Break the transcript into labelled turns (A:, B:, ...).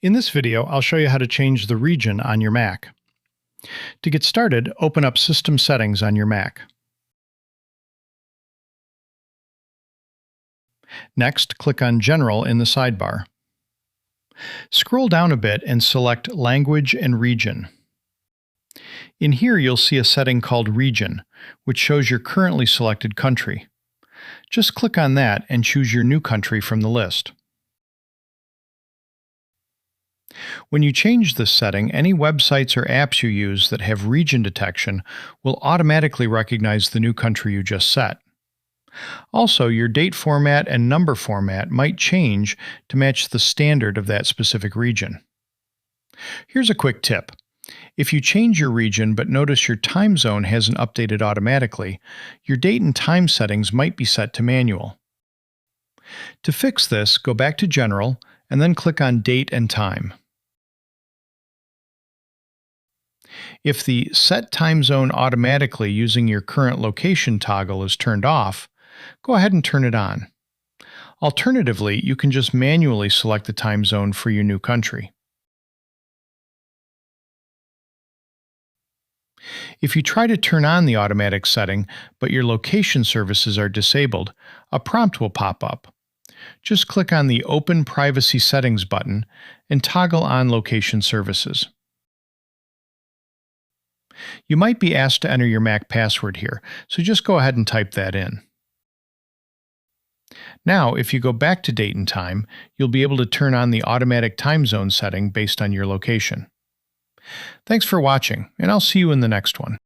A: In this video, I'll show you how to change the region on your Mac. To get started, open up System Settings on your Mac. Next, click on General in the sidebar. Scroll down a bit and select Language and Region. In here, you'll see a setting called Region, which shows your currently selected country. Just click on that and choose your new country from the list. When you change this setting, any websites or apps you use that have region detection will automatically recognize the new country you just set. Also, your date format and number format might change to match the standard of that specific region. Here's a quick tip. If you change your region but notice your time zone hasn't updated automatically, your date and time settings might be set to manual. To fix this, go back to General and then click on Date and Time. If the Set Time Zone Automatically using your current location toggle is turned off, go ahead and turn it on. Alternatively, you can just manually select the time zone for your new country. If you try to turn on the automatic setting, but your location services are disabled, a prompt will pop up. Just click on the Open Privacy Settings button and toggle on Location Services. You might be asked to enter your Mac password here, so just go ahead and type that in. Now, if you go back to Date and Time, you'll be able to turn on the automatic time zone setting based on your location. Thanks for watching, and I'll see you in the next one.